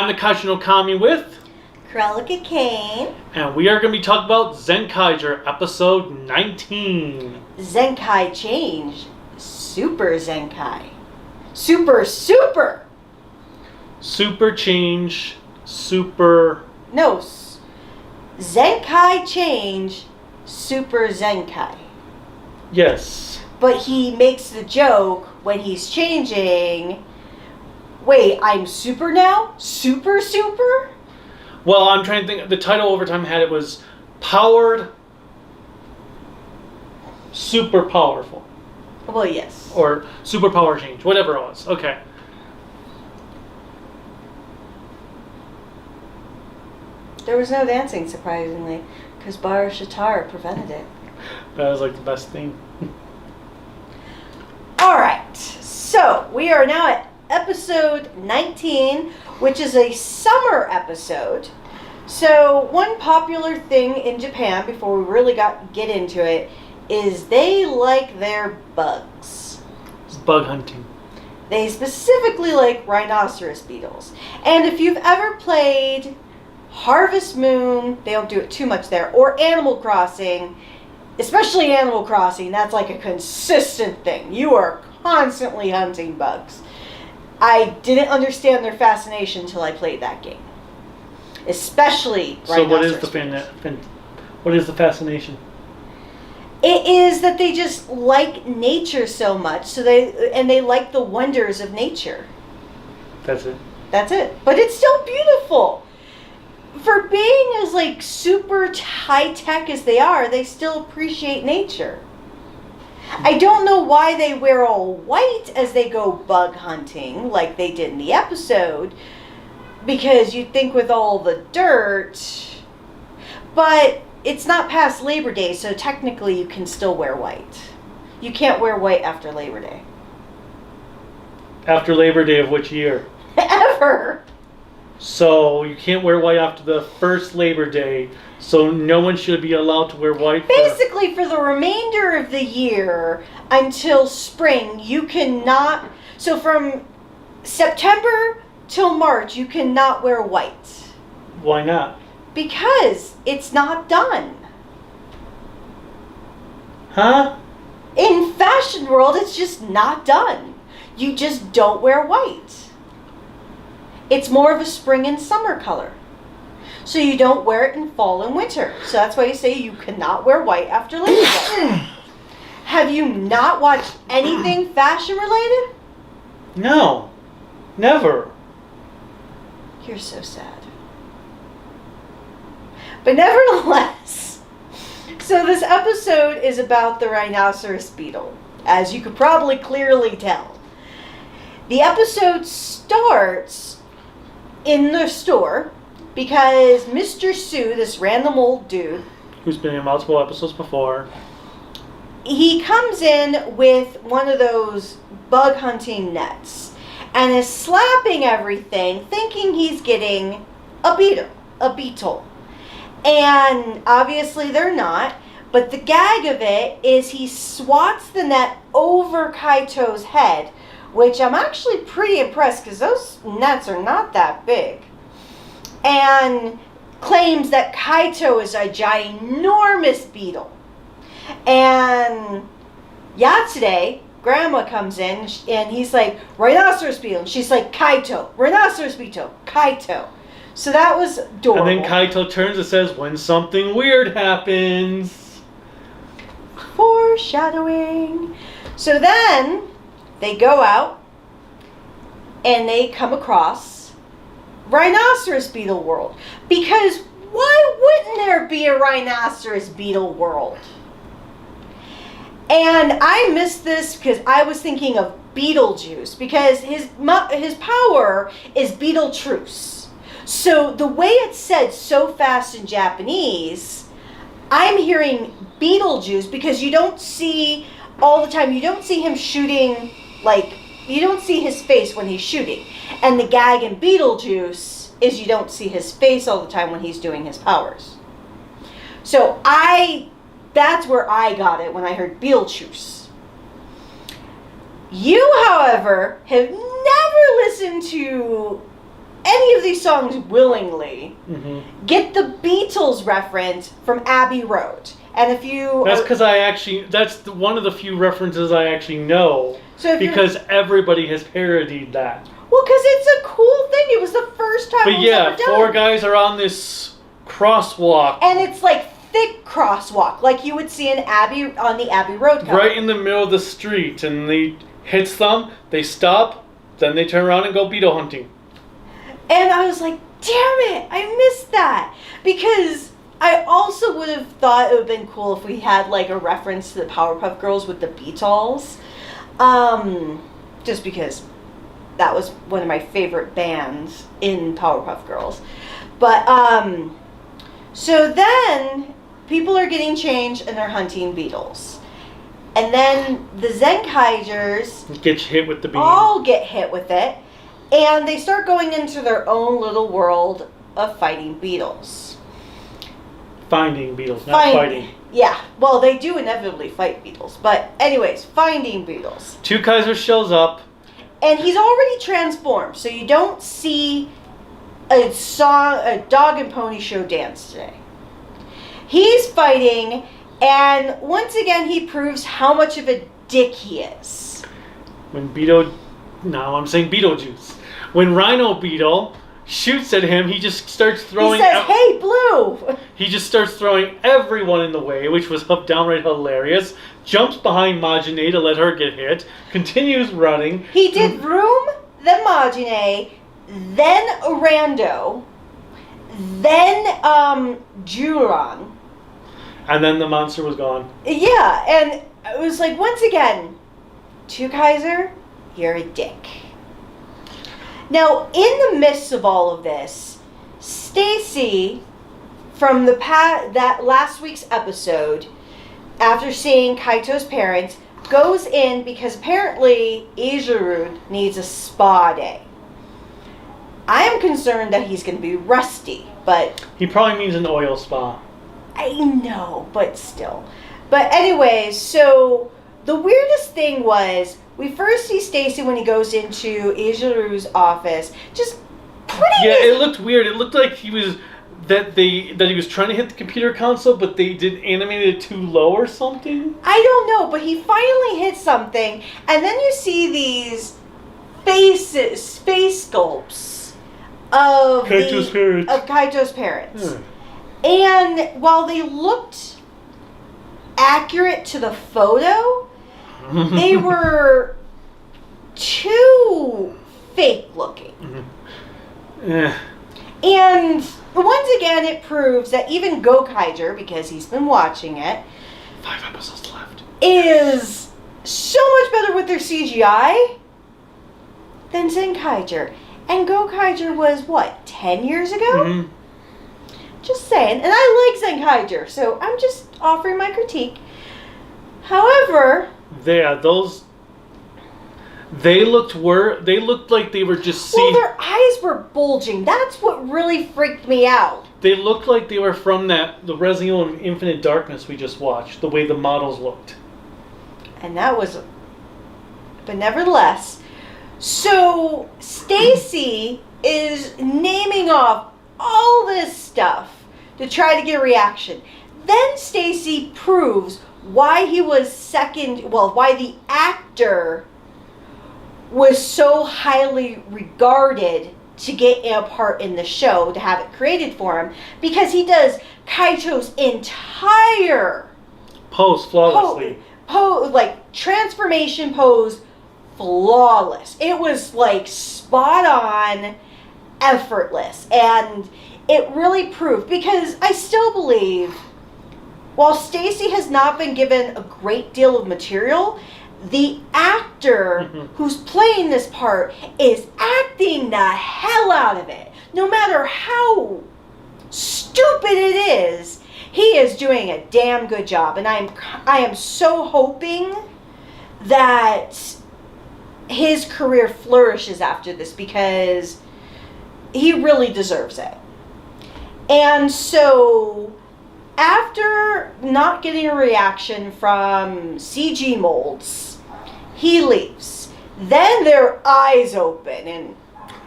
I'm the Kaiju no Kami with Cruellica Kain. and we are going to be talking about Zenkaiger episode 19. Zenkai change. Super Zenkai. Super. Super change, super... No. Zenkai change. Super Zenkai. Yes. But he makes the joke when he's changing. Wait, I'm super now? Super? Well, I'm trying to think. The title over time had it was Powered Super Powerful. Well, yes. Or Super Power Change. Whatever it was. Okay. There was no dancing, surprisingly, because Bar Shatar prevented it. That was like the best thing. Alright, so we are now at episode 19, which is a summer episode. So one popular thing in Japan, before we really get into it, is they like their bugs. It's bug hunting. They specifically like rhinoceros beetles. And if you've ever played Harvest Moon, they don't do it too much there, or Animal Crossing, especially Animal Crossing, that's like a consistent thing. You are constantly hunting bugs. I didn't understand their fascination until I played that game. Especially So what is rhinoceros beetles. what is the fascination? It is that they just like nature so much, they like the wonders of nature. That's it. That's it. But it's still beautiful. For being as like super high tech as they are, they still appreciate nature. I don't know why they wear all white as they go bug hunting like they did in the episode, because you'd think with all the dirt, but it's not past Labor Day, so technically you can still wear white. You can't wear white after Labor Day. After Labor Day of which year? Ever. So you can't wear white after the first Labor Day, so no one should be allowed to wear white. Basically, for the remainder of the year until spring, you cannot. So from September till March, you cannot wear white. Why not? Because it's not done. Huh? In fashion world, it's just not done. You just don't wear white. It's more of a spring and summer color. So you don't wear it in fall and winter. So that's why you say you cannot wear white after Labor Day. Have you not watched anything fashion related? No. Never. You're so sad. But nevertheless, so this episode is about the rhinoceros beetle, as you could probably clearly tell. The episode starts in the store because Mr. Sue, this random old dude, Who's been in multiple episodes before, he comes in with one of those bug hunting nets and is slapping everything, thinking he's getting a beetle. And obviously they're not, but the gag of it is he swats the net over Kaito's head, which I'm actually pretty impressed because those nets are not that big, and claims that Kaito is a ginormous beetle. And Yatsude, Grandma, comes in and he's like, rhinoceros beetle. And she's like, Kaito, rhinoceros beetle, Kaito. So that was adorable. and then Kaito turns and says, when something weird happens. Foreshadowing. So then they go out and they come across rhinoceros beetle world. Because why wouldn't there be a rhinoceros beetle world? And I missed this because I was thinking of Beetlejuice, because his power is Beetletruce. So the way it's said so fast in Japanese, I'm hearing Beetlejuice, because you don't see all the time, you don't see him shooting, like, you don't see his face when he's shooting. And the gag in Beetlejuice is you don't see his face all the time when he's doing his powers. So that's where I got it when I heard Beetlejuice. You, however, have never listened to any any of these songs willingly, Mm-hmm. get the Beatles reference from Abbey Road. And if you... That's because that's one of the few references I actually know. So because everybody has parodied that. Well, because it's a cool thing. It was the first time it was ever done. 4 guys are on this crosswalk. And it's like thick crosswalk, like you would see on the Abbey Road cover. Right in the middle of the street. And they hits them, they stop, then they turn around and go Beetle hunting. And I was like, damn it, I missed that. Because I also would have thought it would have been cool if we had like a reference to the Powerpuff Girls with the Beatles. Just because that was one of my favorite bands in Powerpuff Girls. But, so then people are getting changed and they're hunting beetles. And then the Zenkaigers Get hit with the beam. all get hit with it. And they start going into their own little world of fighting beetles. Finding beetles, not fighting. Yeah, well, they do inevitably fight beetles. But anyways, finding beetles. 2 Kaiser shows up. And he's already transformed, so you don't see a dog and pony show dance today. He's fighting, and once again he proves how much of a dick he is. When Beetlejuice. When Rhino Beetle shoots at him, he just starts throwing... He says, hey, Blue! He just starts throwing everyone in the way, which was downright hilarious. Jumps behind Majine to let her get hit. Continues running. He did Vroom, then Majine, then Rando, then Juron. And then the monster was gone. Yeah, and it was like, once again, 2 Kaiser, you're a dick. Now, in the midst of all of this, Stacy, from that last week's episode, after seeing Kaito's parents, goes in because apparently Izuru needs a spa day. I am concerned that he's going to be rusty, but... He probably means an oil spa. I know, but still. But anyways, so the weirdest thing was, we first see Stacy when he goes into Izuru's office, just putting it looked weird. It looked like he was... That he was trying to hit the computer console, but they did animate it too low or something? I don't know, but he finally hit something, and then you see these face sculpts of Kaito's parents. And while they looked accurate to the photo, they were too fake looking. And once again, it proves that even Gokaiger, because he's been watching it, 5 episodes left, is so much better with their CGI than Zenkaiger. And Gokaiger was, what, 10 years ago? Mm-hmm. Just saying. And I like Zenkaiger, so I'm just offering my critique. However... Yeah, They looked like they were just seeing... Well, their eyes were bulging. That's what really freaked me out. They looked like they were from the Resident Evil Infinite Darkness we just watched, the way the models looked. And that was... But nevertheless... So, Stacy is naming off all this stuff to try to get a reaction. Then Stacy proves why he was why the actor was so highly regarded to get a part in the show, to have it created for him, because he does Kaito's entire pose flawlessly. Transformation pose flawless. It was like spot on, effortless, and it really proved, because I still believe, while Stacy has not been given a great deal of material, the actor who's playing this part is acting the hell out of it. No matter how stupid it is, he is doing a damn good job. And I am so hoping that his career flourishes after this, because he really deserves it. And so, after not getting a reaction from CG molds, he leaves. Then their eyes open, and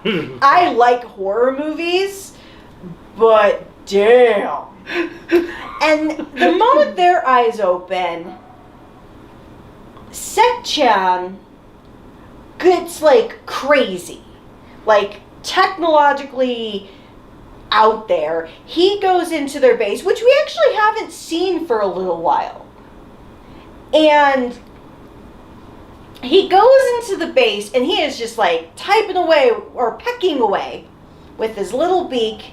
I like horror movies, but damn. And the moment their eyes open, Sek-chan gets like crazy, like technologically out there. He goes into their base, which we actually haven't seen for a little while. And he goes into the base and he is just like typing away or pecking away with his little beak,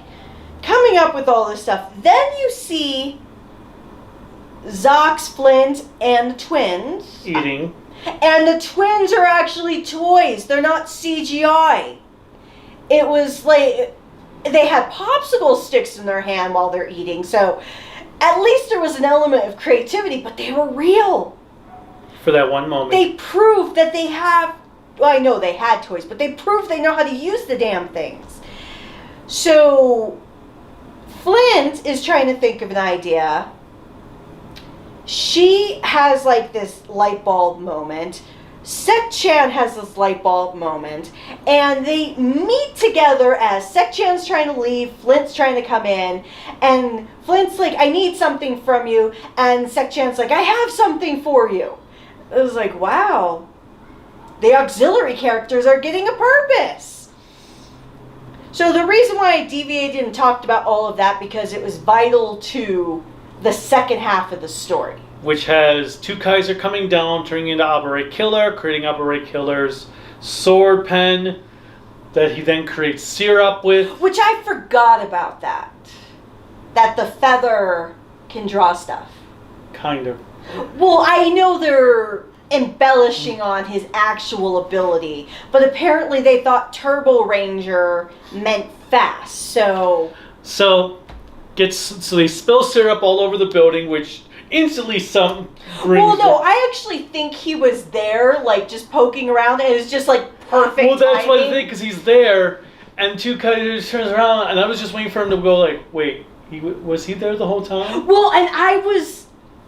coming up with all this stuff. Then you see Zox, Flint, and the twins Eating. And the twins are actually toys. They're not CGI. It was like they had popsicle sticks in their hand while they're eating. So at least there was an element of creativity, but they were real. For that one moment. They proved that they have, well, I know they had toys, but they proved they know how to use the damn things. So Flint is trying to think of an idea. She has like this light bulb moment. Sek-chan has this light bulb moment. And they meet together as Sek-chan's trying to leave, Flint's trying to come in. And Flint's like, I need something from you. And Sek-chan's like, I have something for you. It was like, wow. The auxiliary characters are getting a purpose. So the reason why I deviated and talked about all of that, because it was vital to the second half of the story. Which has two Kaiser coming down, turning into Aberray Killer, creating Aberray Killer's sword pen that he then creates syrup with. Which I forgot about that. That the feather can draw stuff. Kind of. Well, I know they're embellishing on his actual ability, but apparently they thought Turbo Ranger meant fast, so they spill syrup all over the building, which instantly Well, no, I actually think he was there, like, just poking around, and it was just, like, perfect Well, that's timing. what I think, because he's there, and two Kaiju turns around, and I was just waiting for him to go, like, wait, was he there the whole time? Well, and I was...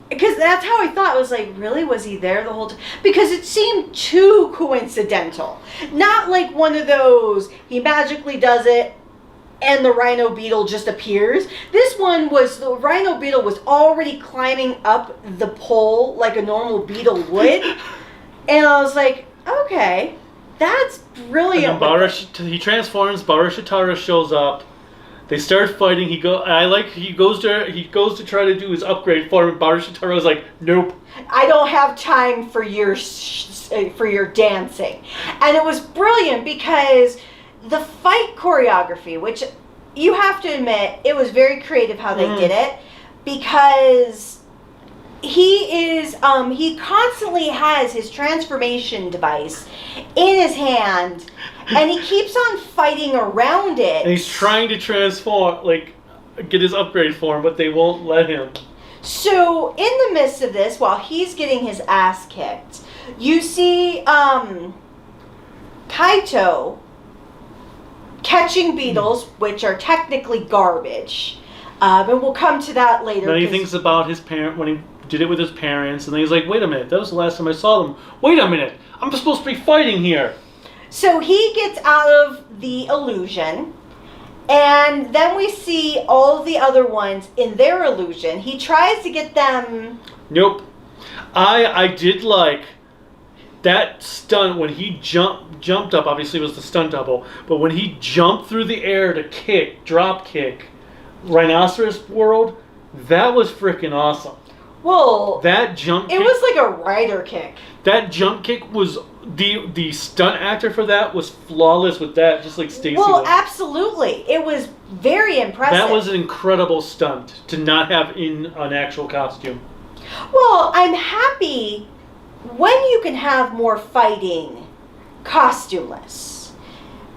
Because that's how I thought. It was like, really? Was he there the whole time? Because it seemed too coincidental. Not like one of those, he magically does it, and the Rhino Beetle just appears. This one was, the Rhino Beetle was already climbing up the pole like a normal beetle would. And I was like, okay, that's brilliant. And then he transforms, Barashitara shows up. They start fighting. He goes to try to do his upgrade for him. Barashitara was like, nope. I don't have time for your dancing. And it was brilliant because the fight choreography, which you have to admit, it was very creative how they did it, because he constantly has his transformation device in his hand, and he keeps on fighting around it. And he's trying to transform, like, get his upgrade form, but they won't let him. So, in the midst of this, while he's getting his ass kicked, you see Kaito catching beetles, which are technically garbage. And we'll come to that later. Then he thinks about his parent when he did it with his parents, and then he's like, wait a minute, that was the last time I saw them. Wait a minute, I'm supposed to be fighting here. So he gets out of the illusion, and then we see all the other ones in their illusion. He tries to get them... Nope. I did like that stunt when he jumped up. Obviously it was the stunt double, but when he jumped through the air to drop kick Rhinoceros World, that was freaking awesome. Well, that jump kick, it was like a rider kick. That jump kick was the stunt actor for that was flawless with that, just like Stacy. Well, absolutely, it was very impressive. That was an incredible stunt to not have in an actual costume. Well, I'm happy when you can have more fighting costumeless,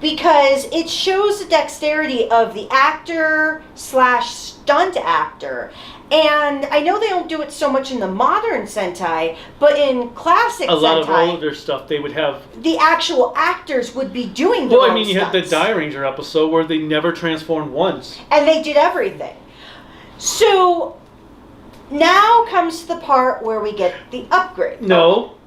because it shows the dexterity of the actor / stunt actor. And I know they don't do it so much in the modern Sentai, but in classic Sentai, a lot of older stuff, they would have... the actual actors would be doing their own you had the Die Ranger episode where they never transformed once. And they did everything. So, now comes the part where we get the upgrade. No.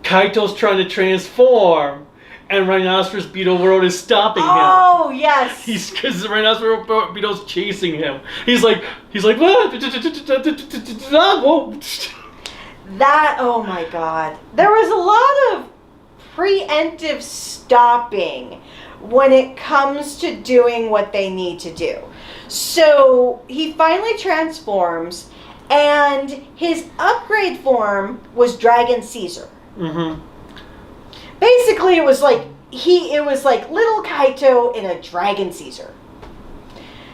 Kaito's trying to transform, and Rhinoceros Beetle World is stopping him. Oh, yes. Because the Rhinoceros Beetle's chasing him. He's like, what? Whoa. That, oh my God. There was a lot of preemptive stopping when it comes to doing what they need to do. So he finally transforms, and his upgrade form was Dragon Caesar. Mm-hmm. Basically, it was like little Kaito in a Dragon Caesar.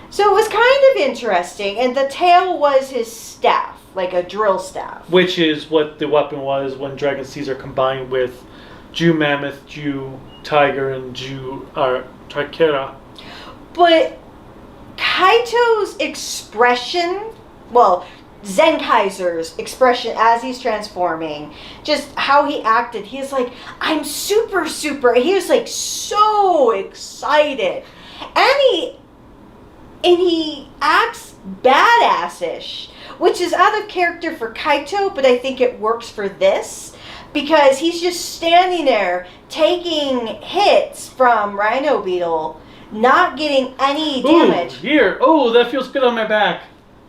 So it was kind of interesting, and the tail was his staff, like a drill staff. Which is what the weapon was when Dragon Caesar combined with Jew Mammoth, Jew Tiger, and Jew Trikera. But Kaito's expression, well, Zenkaiger's expression as he's transforming, just how he acted, he's like, I'm super, he was like so excited. And he acts badass-ish, which is out of character for Kaito, but I think it works for this, because he's just standing there taking hits from Rhino Beetle, not getting any damage. Ooh, here. Oh, that feels good on my back.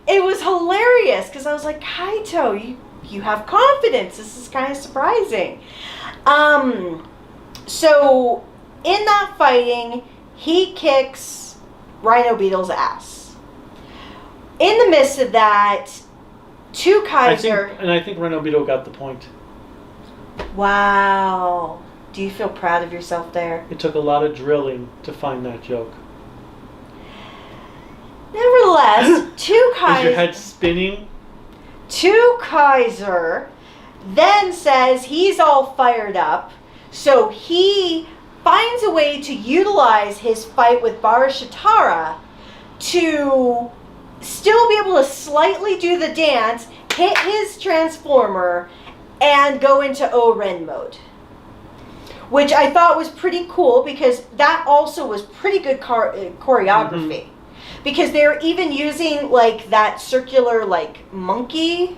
It was hilarious because I was like, Kaito, you have confidence. This is kind of surprising. So in that fighting, he kicks Rhino Beetle's ass. In the midst of that, Kaiser. I think Rhino Beetle got the point. Wow. Do you feel proud of yourself there? It took a lot of drilling to find that joke. Nevertheless, Kaiser. Is your head spinning? Kaiser then says he's all fired up, so he finds a way to utilize his fight with Barashitara to still be able to slightly do the dance, hit his transformer, and go into O-Ren mode. Which I thought was pretty cool because that also was pretty good choreography. Mm-hmm. Because they're even using like that circular like monkey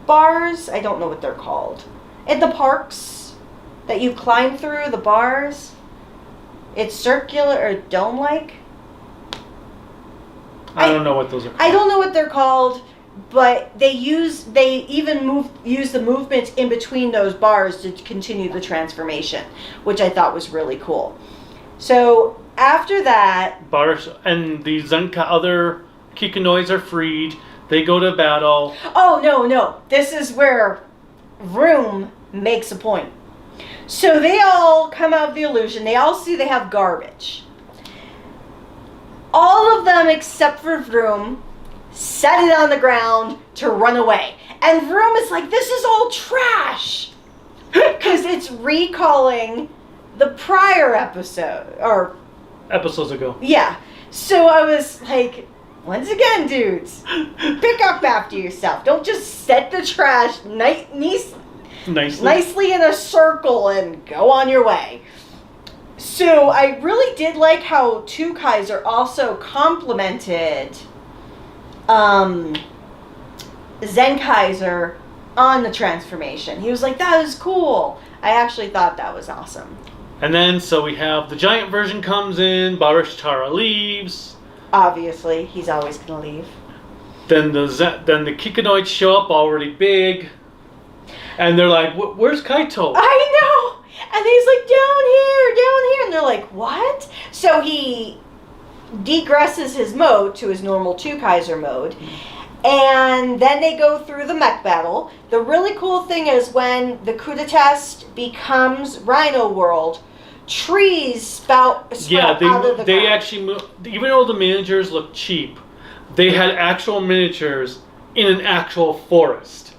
bars. I don't know what they're called. In the parks that you climb through, the bars. It's circular or dome-like. I don't know what those are called. I don't know what they're called, but they use the movements in between those bars to continue the transformation, which I thought was really cool. So after that, and the other Kikinoids are freed. They go to battle. Oh no! This is where Vroom makes a point. So they all come out of the illusion. They all see they have garbage. All of them except for Vroom set it on the ground to run away. And Vroom is like, this is all trash! Because it's recalling the prior episode. Or episodes ago. Yeah. So I was like, once again, dudes, pick up after yourself. Don't just set the trash nicely in a circle and go on your way. So I really did like how Kaiser also complimented Zenkaiger on the transformation. He was like, that was cool. I actually thought that was awesome. And then, so we have the giant version comes in, Barashitara leaves. Obviously, he's always going to leave. Then the Kikinoids show up already big. And they're like, where's Kaito? I know! And he's like, down here. And they're like, what? So he degresses his mode to his normal Kaiser mode. And then they go through the mech battle. The really cool thing is when the Kudatest becomes Rhino World, trees sprout out of the they ground. actually moved, even though the miniatures look cheap, they had actual miniatures in an actual forest,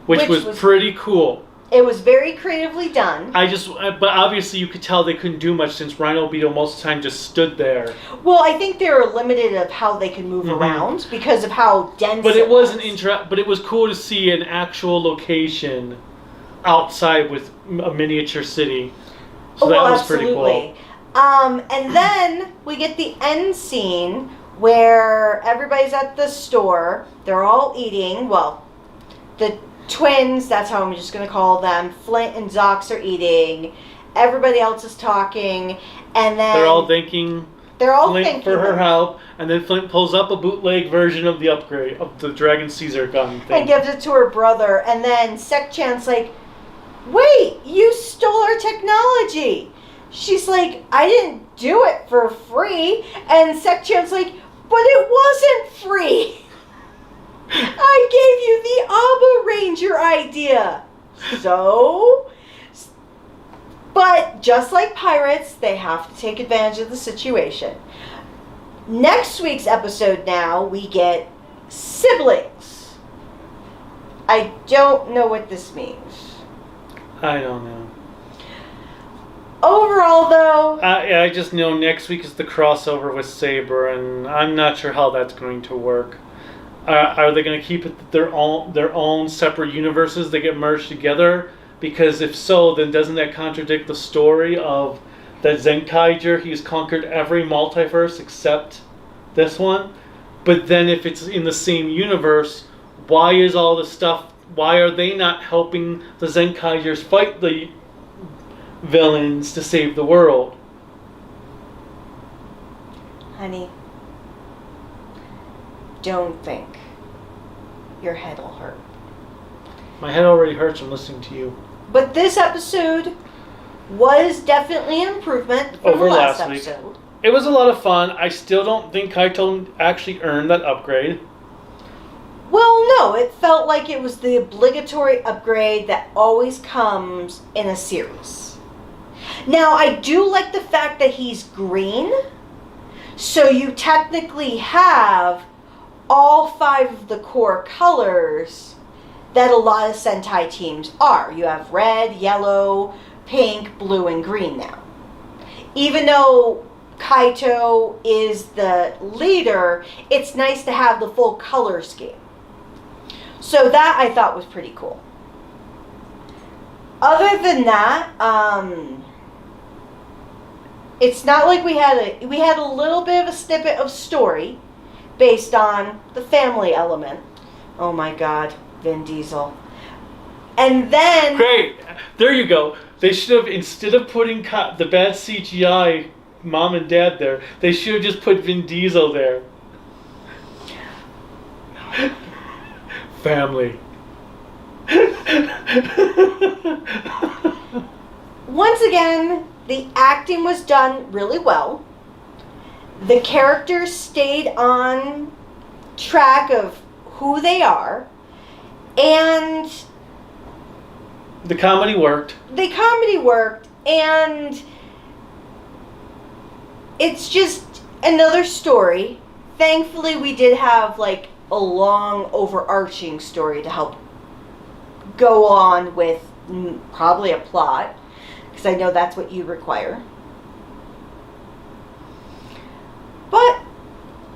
which was pretty cool. It was very creatively done. But obviously you could tell they couldn't do much since Rhino Beetle most of the time just stood there. Well, I think they were limited of how they could move around because of how dense. But it wasn't but it was cool to see an actual location outside with a miniature city. So that was pretty cool. And then we get the end scene where everybody's at the store. They're all eating. Well, the twins, that's how I'm just going to call them, Flint and Zox are eating. everybody else is talking, and then They're all thanking Flint thinking for her help, and then Flint pulls up a bootleg version of the upgrade of the Dragon Caesar gun thing. and gives it to her brother, and then Sek-chan's like, wait, you stole our technology. She's like, I didn't do it for free. And Sek-chan's like, but it wasn't free. I gave you the Abba Ranger idea. So? But just like pirates, they have to take advantage of the situation. Next week's episode now, we get siblings. I don't know what this means. I don't know. Overall, though, I just know next week is the crossover with Saber, and I'm not sure how that's going to work. Are they going to keep it their own separate universes that get merged together? Because if so, then doesn't that contradict the story of that Zenkaiger? He's conquered every multiverse except this one. But then if it's in the same universe, why is all this stuff? Why are they not helping the Zenkaigers fight the villains to save the world? honey, don't think. Your head will hurt. My head already hurts from listening to you. But this episode was definitely an improvement from Over the last last week. episode. It was a lot of fun. I still don't think Kaito actually earned that upgrade. Well, no, it felt like it was the obligatory upgrade that always comes in a series. Now, I do like the fact that he's green, so you technically have all 5 of the core colors that a lot of Sentai teams are. You have red, yellow, pink, blue, and green now. Even though Kaito is the leader, it's nice to have the full color scheme. So that I thought was pretty cool. Other than that, it's not like we had a little bit of a snippet of story based on the family element. Oh my God, Vin Diesel. And then... Great! There you go. They should have, instead of putting the bad CGI mom and dad there, they should have just put Vin Diesel there. Family. Once again, the acting was done really well. The characters stayed on track of who they are. And The comedy worked. the comedy worked. And it's just another story. Thankfully, we did have like a long overarching story to help go on with probably a plot, because I know that's what you require. But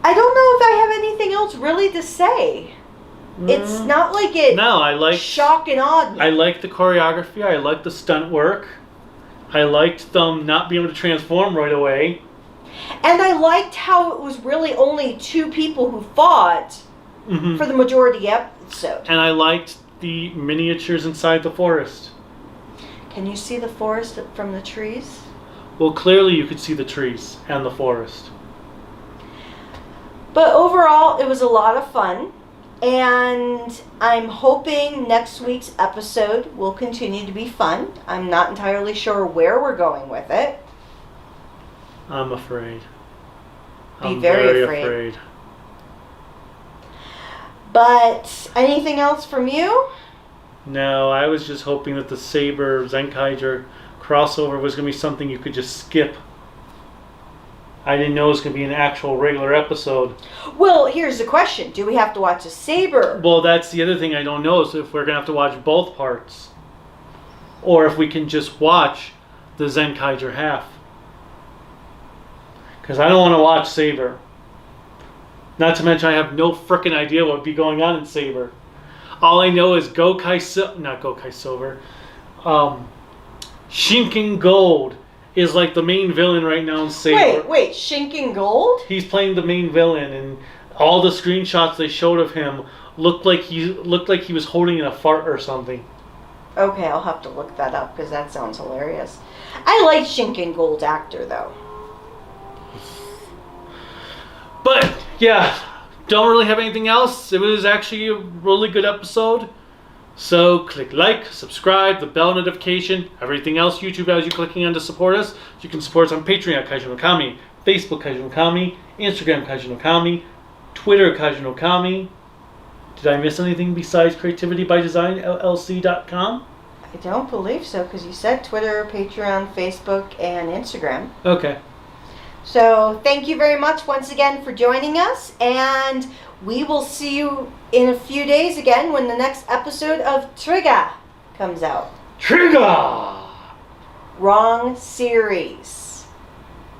I don't know if I have anything else really to say. It's not like it No, I liked shock and awed me. I liked the choreography. I liked the stunt work. I liked them not being able to transform right away. And I liked how it was really only 2 people who fought for the majority episode. And I liked the miniatures inside the forest. Can you see the forest from the trees? Well, clearly you could see the trees and the forest. But overall, it was a lot of fun. And I'm hoping next week's episode will continue to be fun. I'm not entirely sure where we're going with it. I'm afraid. I'm very afraid. But anything else from you? No, I was just hoping that the Saber Zenkaiger crossover was going to be something you could just skip. I didn't know it was going to be an actual regular episode. Well, here's the question. Do we have to watch a Saber? Well, that's the other thing I don't know, is if we're going to have to watch both parts. Or if we can just watch the Zenkaiger half. Because I don't want to watch Saber. Not to mention I have no frickin' idea what would be going on in Saber. All I know is Silver. Shinken Gold is like the main villain right now in Saber. Wait, Shinken Gold? He's playing the main villain, and all the screenshots they showed of him looked like he was holding in a fart or something. Okay, I'll have to look that up because that sounds hilarious. I like Shinken Gold actor though. But yeah, don't really have anything else. It was actually a really good episode. So click like, subscribe, the bell notification, everything else YouTube has you clicking on to support us. You can support us on Patreon, Kaiju no Kami, Facebook, Kaiju no Kami, Instagram, Kaiju no Kami, Twitter, Kaiju no Kami. Did I miss anything besides creativitybydesignllc.com? I don't believe so, because you said Twitter, Patreon, Facebook, and Instagram. Okay. So thank you very much once again for joining us, and we will see you in a few days again when the next episode of Trigger comes out. Trigger! Wrong series.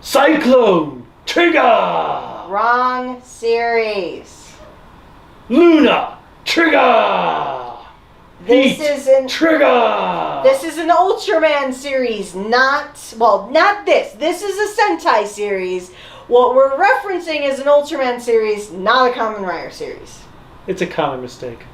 Cyclone! Trigger! Wrong series. Luna! Trigger! This Heat, is an Trigger! This is an Ultraman series, not this. This is a Sentai series. What we're referencing is an Ultraman series, not a Kamen Rider series. It's a common mistake.